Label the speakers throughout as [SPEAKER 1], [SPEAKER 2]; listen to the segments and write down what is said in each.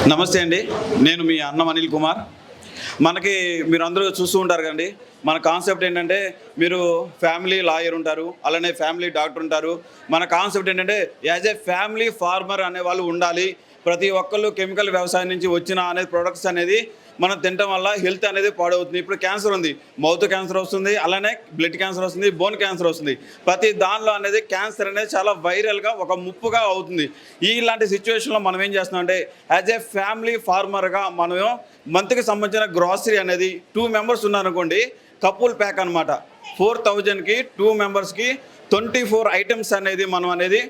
[SPEAKER 1] నమస్తే అండి, నేను మీ అన్నం అనిల్ కుమార్. మనకి మీరు అందరూ చూస్తూ ఉంటారు కదండి, మన కాన్సెప్ట్ ఏంటంటే మీరు ఫ్యామిలీ లాయర్ ఉంటారు, అలానే ఫ్యామిలీ డాక్టర్ ఉంటారు. మన కాన్సెప్ట్ ఏంటంటే యాజ్ ఏ ఫ్యామిలీ ఫార్మర్ అనే వాళ్ళు ఉండాలి. ప్రతి ఒక్కళ్ళు కెమికల్ వ్యవసాయం నుంచి వచ్చిన అనేది ప్రొడక్ట్స్ అనేది మనం తినడం వల్ల హెల్త్ అనేది పాడవుతుంది. ఇప్పుడు క్యాన్సర్ ఉంది, మౌత్ క్యాన్సర్ వస్తుంది, అలానే బ్లడ్ క్యాన్సర్ వస్తుంది, బోన్ క్యాన్సర్ వస్తుంది. ప్రతి దానిలో అనేది క్యాన్సర్ అనేది చాలా వైరల్గా ఒక ముప్పుగా అవుతుంది. ఇలాంటి సిచ్యువేషన్లో మనం ఏం చేస్తున్నాం అంటే యాజ్ ఏ ఫ్యామిలీ ఫార్మర్గా మనం మంత్కి సంబంధించిన గ్రాసరీ అనేది 2 మెంబర్స్ ఉన్నారనుకోండి, కపుల్ ప్యాక్ అనమాట. 4000కి 2 మెంబర్స్కి 24 ఐటమ్స్ అనేది మనం అనేది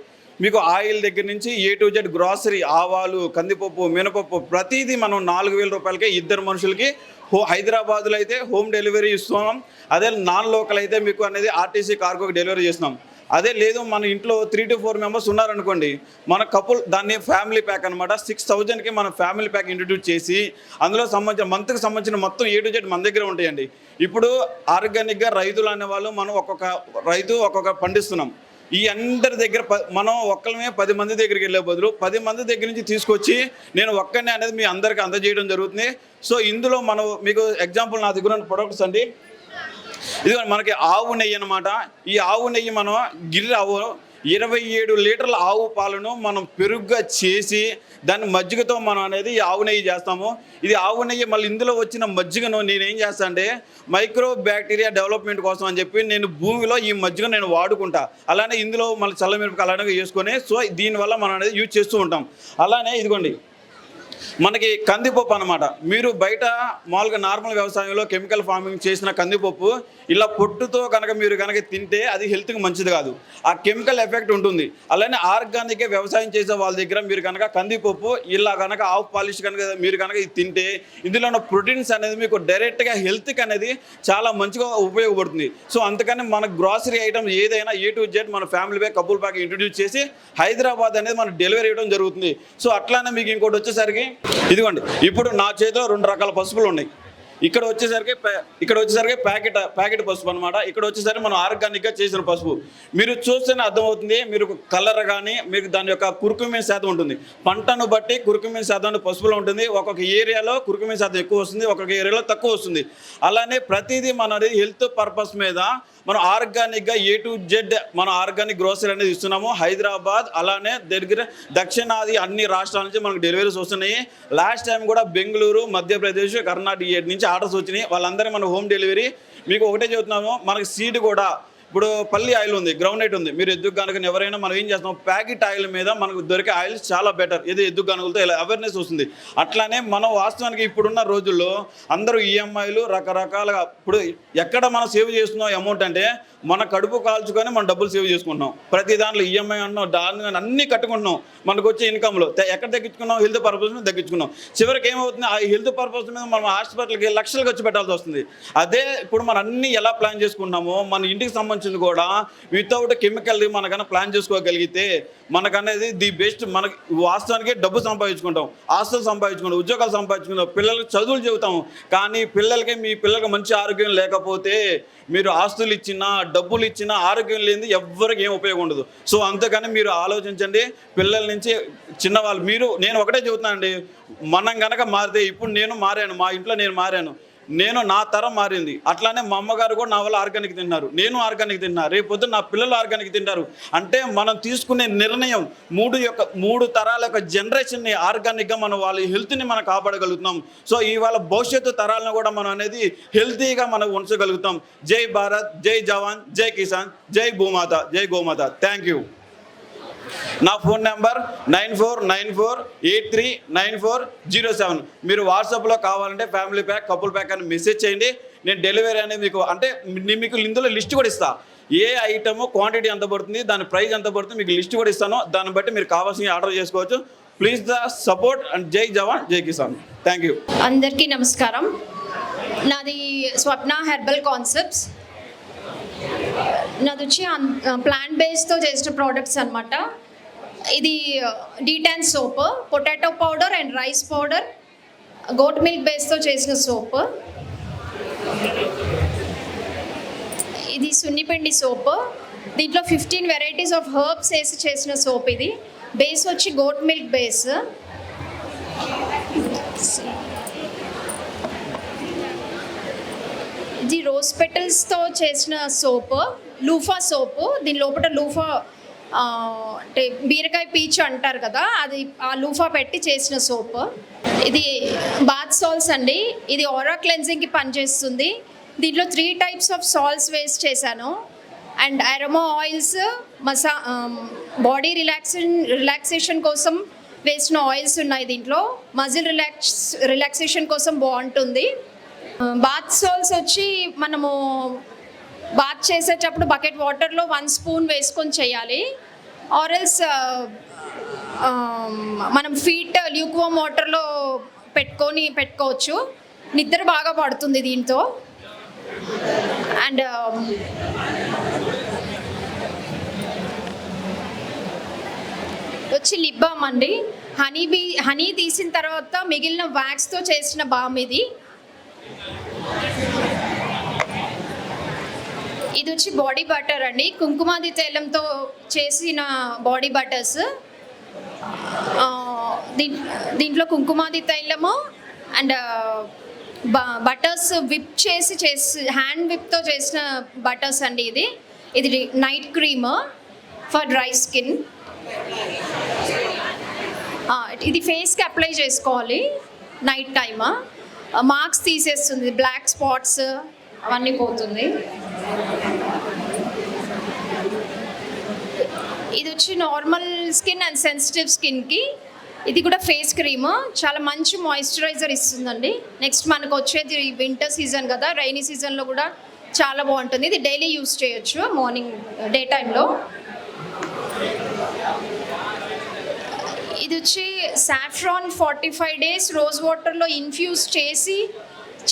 [SPEAKER 1] మీకు ఆయిల్ దగ్గర నుంచి A to Z గ్రాసరీ, ఆవాలు, కందిపప్పు, మినపప్పు ప్రతిదీ మనం 4000 రూపాయలకే 2 మనుషులకి హైదరాబాద్లో అయితే హోమ్ డెలివరీ ఇస్తున్నాం. అదే నాన్ లోకల్ అయితే మీకు అనేది ఆర్టీసీ కార్గోకి డెలివరీ చేస్తున్నాం. అదే లేదు మన ఇంట్లో 3 to 4 మెంబర్స్ ఉన్నారనుకోండి, మన కపుల్ దాన్ని ఫ్యామిలీ ప్యాక్ అనమాట. 6000కి మనం ఫ్యామిలీ ప్యాక్ ఇంట్రడ్యూస్ చేసి అందులో సంబంధించిన మంత్కి సంబంధించిన మొత్తం A to Z మన దగ్గర ఉంటాయండి. ఇప్పుడు ఆర్గానిక్గా రైతులు అనేవాళ్ళు మనం ఒక్కొక్క రైతు ఒక్కొక్క పండిస్తున్నాం. ఈ అందరి దగ్గర మనం ఒక్కలమే 10 మంది దగ్గరికి వెళ్ళే బదులు 10 మంది దగ్గర నుంచి తీసుకొచ్చి నేను ఒక్కనే అనేది మీ అందరికీ అందజేయడం జరుగుతుంది. సో ఇందులో మనం మీకు ఎగ్జాంపుల్ నా దగ్గర ఉన్న ప్రొడక్ట్స్ అండి, ఇది మనకి ఆవు నెయ్యి అనమాట. ఈ ఆవు నెయ్యి మనం గిర్రె ఆవు 27 లీటర్ల ఆవు పాలను మనం పెరుగుగా చేసి దాన్ని మజ్జిగతో మనం అనేది ఈ ఆవు నెయ్యి చేస్తాము. ఇది ఆవు నెయ్యి మళ్ళీ ఇందులో వచ్చిన మజ్జిగను నేనేం చేస్తాను అంటే మైక్రో బ్యాక్టీరియా డెవలప్మెంట్ కోసం అని చెప్పి నేను భూమిలో ఈ మజ్జిగ నేను వాడుకుంటా. అలానే ఇందులో మళ్ళీ చల్లమిరపకాయ అలానే వేసుకొని సో దీనివల్ల మనం అనేది యూజ్ చేస్తూ ఉంటాం. అలానే ఇదిగోండి మనకి కందిపప్పు అనమాట. మీరు బయట మామూలుగా నార్మల్ వ్యవసాయంలో కెమికల్ ఫార్మింగ్ చేసిన కందిపప్పు ఇలా పొట్టుతో కనుక మీరు కనుక తింటే అది హెల్త్కి మంచిది కాదు, ఆ కెమికల్ ఎఫెక్ట్ ఉంటుంది. అలానే ఆర్గానిక్గా వ్యవసాయం చేసే వాళ్ళ దగ్గర మీరు కనుక కందిపప్పు ఇలా కనుక ఆఫ్ పాలిష్ కనుక మీరు కనుక ఇది తింటే ఇందులో ఉన్న ప్రోటీన్స్ అనేది మీకు డైరెక్ట్గా హెల్త్కి అనేది చాలా మంచిగా ఉపయోగపడుతుంది. సో అందుకని మన గ్రాసరీ ఐటమ్స్ ఏదైనా A to Z మన family pack, couple pack introduce చేసి హైదరాబాద్ అనేది మనం డెలివరీ ఇవ్వడం జరుగుతుంది. సో అట్లానే మీకు ఇంకోటి వచ్చేసరికి ఇదిగోండి, ఇప్పుడు నా చేతిలో 2 రకాల పసుపులు ఉన్నాయి. ఇక్కడ వచ్చేసరికి ప్యాకెట్ పసుపు అనమాట. ఇక్కడ వచ్చేసరికి మనం ఆర్గానిక్గా చేసిన పసుపు. మీరు చూస్తేనే అర్థమవుతుంది, మీరు కలర్ కానీ మీకు దాని యొక్క కుర్కుమిన్ శాతం ఉంటుంది. పంటను బట్టి కుర్కుమిన్ శాతం పసుపులో ఉంటుంది. ఒక్కొక్క ఏరియాలో కుర్కుమిన్ శాతం ఎక్కువ వస్తుంది, ఒక్కొక్క ఏరియాలో తక్కువ వస్తుంది. అలానే ప్రతిదీ మన హెల్త్ పర్పస్ మీద మనం ఆర్గానిక్గా A to Z మనం ఆర్గానిక్ గ్రోసరీ అనేది ఇస్తున్నాము. హైదరాబాద్ అలానే దగ్గర దక్షిణాది అన్ని రాష్ట్రాల నుంచి మనకు డెలివరీస్ వస్తున్నాయి. లాస్ట్ టైం కూడా బెంగళూరు, మధ్యప్రదేశ్, కర్ణాటక నుంచి ఆర్డర్స్ వచ్చినాయి. వాళ్ళందరినీ మనం హోమ్ డెలివరీ. మీకు ఒకటే చెబుతున్నాము, మనకి సీడ్ కూడా ఇప్పుడు పల్లి ఆయిల్ ఉంది, గ్రౌండ్ నట్ ఉంది. మీరు ఎద్దుకు కనుక ఎవరైనా మనం ఏం చేస్తాం, ప్యాకెట్ ఆయిల్ మీద మనకు దొరికే ఆయిల్స్ చాలా బెటర్. ఇది ఎద్దుకు కనుకలతో ఇలా అవేర్నెస్ వస్తుంది. అట్లానే మనం వాస్తవానికి ఇప్పుడున్న రోజుల్లో అందరూ ఈఎంఐలు రకరకాలుగా ఇప్పుడు ఎక్కడ మనం సేవ్ చేస్తున్నాం అమౌంట్ అంటే మన కడుపు కాల్చుకొని మనం డబ్బులు సేవ్ చేసుకుంటున్నాం. ప్రతి దాంట్లో ఈఎంఐ అన్నాం, దాని అన్నీ కట్టుకుంటున్నాం. మనకు వచ్చే ఇన్కమ్లో ఎక్కడ తగ్గించుకున్నాం, హెల్త్ పర్పస్ మీద తగ్గించుకున్నాం. చివరికి ఏమవుతుంది, ఆ హెల్త్ పర్పస్ మీద మనం హాస్పిటల్కి లక్షలు ఖర్చు పెట్టాల్సి వస్తుంది. అదే ఇప్పుడు మనం అన్నీ ఎలా ప్లాన్ చేసుకుంటున్నామో మన ఇంటికి సంబంధించింది కూడా వితౌట్ కెమికల్ మనకన్నా ప్లాన్ చేసుకోగలిగితే మనకనేది ది బెస్ట్. మనకి వాస్తవానికి డబ్బు సంపాదించుకుంటాం, ఆస్తులు సంపాదించుకుంటాం, ఉద్యోగాలు సంపాదించుకుంటాం, పిల్లలకి చదువులు చెబుతాము. కానీ మీ పిల్లలకి మంచి ఆరోగ్యం లేకపోతే మీరు ఆస్తులు ఇచ్చినా డబ్బులు ఇచ్చినా ఆరోగ్యం లేనిది ఎవ్వరికి ఏం ఉపయోగం ఉండదు. సో అంతకని మీరు ఆలోచించండి. పిల్లల నుంచి చిన్నవాళ్ళు నేను ఒకటే చెబుతున్నానండి, మనం కనుక మారితే ఇప్పుడు నేను మారాను, మా ఇంట్లో నేను మారాను, నా తరం మారింది. అట్లానే మా అమ్మగారు కూడా నా వల్ల ఆర్గానిక్ తింటున్నారు, నేను ఆర్గానిక్ తింటున్నా, రేపొద్దు నా పిల్లలు ఆర్గానిక్ తింటారు. అంటే మనం తీసుకునే నిర్ణయం 3 తరాల యొక్క జనరేషన్ని ఆర్గానిక్గా మనం వాళ్ళ హెల్త్ని మనం కాపాడగలుగుతున్నాం. సో ఇవాళ భవిష్యత్తు తరాలను కూడా మనం అనేది హెల్తీగా మనం ఉంచగలుగుతాం. జై భారత్, జై జవాన్, జై కిసాన్, జై భూమాత, జై గోమాత. Thank you. నా ఫోన్ నెంబర్ 9494839407. మీరు వాట్సాప్లో కావాలంటే ఫ్యామిలీ ప్యాక్, కపుల్ ప్యాక్ అని మెసేజ్ చేయండి. నేను డెలివరీ అనేది మీకు ఇందులో లిస్ట్ కూడా ఇస్తాను. ఏ ఐటమ్ క్వాంటిటీ ఎంత పడుతుంది, దాని ప్రైస్ ఎంత పడుతుంది మీకు లిస్ట్ కూడా ఇస్తాను. దాన్ని బట్టి మీరు కావాల్సిన ఆర్డర్ చేసుకోవచ్చు. ప్లీజ్ ద సపోర్ట్ అండ్ జై జవాన్, జై కిసాన్. Thank you.
[SPEAKER 2] అందరికీ నమస్కారం. నాది స్వప్న హెర్బల్ కాన్సెప్ట్స్. నాది వచ్చి ప్లాంట్ బేస్తో చేసిన ప్రోడక్ట్స్ అనమాట. ఇది detan soap, potato powder and rice powder, goat milk బేస్తో చేసిన సోప్. ఇది సున్నిపిండి సోప్. దీంట్లో 15 వెరైటీస్ ఆఫ్ హర్బ్స్ వేసి చేసిన సోప్. ఇది బేస్ వచ్చి గోట్ మిల్క్ బేస్. ఇది రోజ్ పెటల్స్తో చేసిన సోప్, లూఫా సోపు. దీని లోపల లూఫా అంటే బీరకాయ పీచు అంటారు కదా, అది ఆ లూఫా పెట్టి చేసిన సోప్. ఇది బాత్ సాల్ట్స్ అండి. ఇది ఆరా క్లెన్జింగ్కి పనిచేస్తుంది. దీంట్లో 3 టైప్స్ ఆఫ్ సాల్ట్స్ వేస్ట్ చేశాను. And aroma oils, body relaxation కోసం వేసిన ఆయిల్స్ ఉన్నాయి దీంట్లో. మజిల్ రిలాక్సేషన్ కోసం బాగుంటుంది. బాత్ సాల్ట్స్ వచ్చి మనము బాత్ చేసేటప్పుడు బకెట్ వాటర్లో 1 స్పూన్ వేసుకొని చేయాలి. ఆర్ఎల్స్ మనం ఫీట్ ల్యూక్వామ్ వాటర్లో పెట్టుకోవచ్చు. నిద్ర బాగా పడుతుంది దీంతో. అండ్ వచ్చి లిప్ బామ్ అండి. హనీ తీసిన తర్వాత మిగిలిన వ్యాక్స్తో చేసిన బామ్ ఇది. ఇది వచ్చి బాడీ బటర్ అండి. కుంకుమాది తైలంతో చేసిన బాడీ బటర్స్. దీంట్లో కుంకుమాది తైలము అండ్ బటర్స్ విప్ చేసి హ్యాండ్ విప్తో చేసిన బటర్స్ అండి. ఇది night cream for dry skin. ఇది ఫేస్కి అప్లై చేసుకోవాలి నైట్ టైమ్. మార్క్స్ తీసేస్తుంది, బ్లాక్ స్పాట్స్ అవన్నీ పోతుంది. ఇది వచ్చి నార్మల్ స్కిన్ అండ్ సెన్సిటివ్ స్కిన్కి. ఇది కూడా ఫేస్ క్రీమ్, చాలా మంచి మాయిశ్చరైజర్ ఇస్తుందండి. నెక్స్ట్ మనకు వచ్చేది వింటర్ సీజన్ కదా, రైనీ సీజన్లో కూడా చాలా బాగుంటుంది. ఇది డైలీ యూస్ చేయొచ్చు మార్నింగ్ డే టైంలో. ఇది వచ్చి సాఫ్రాన్ 45 days రోజ్ వాటర్లో ఇన్ఫ్యూజ్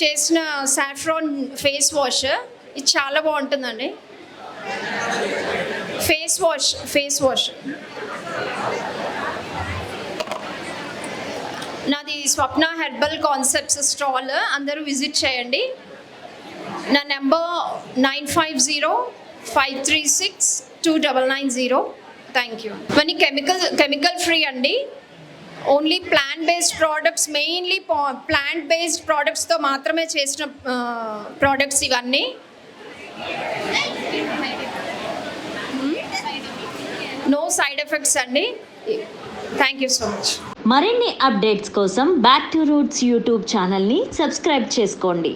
[SPEAKER 2] చేసిన సాఫ్రాన్ ఫేస్ వాష్. ఇది చాలా బాగుంటుందండి. ఫేస్ వాష్ నాది స్వప్న హెర్బల్ కాన్సెప్ట్స్ స్టాల్, అందరూ విజిట్ చేయండి. నా నెంబర్ 9505362990. Thank you. ఇవన్నీ కెమికల్ ఫ్రీ అండి. Only plant based products, mainly plant based ప్రోడక్ట్స్తో మాత్రమే చేసిన ప్రోడక్ట్స్ ఇవన్నీ. నో సైడ్ ఎఫెక్ట్స్ అండి. Thank you so much.
[SPEAKER 3] మరిన్ని అప్డేట్స్ కోసం బ్యాక్ టు రూట్స్ యూట్యూబ్ ఛానల్ని సబ్స్క్రైబ్ చేసుకోండి.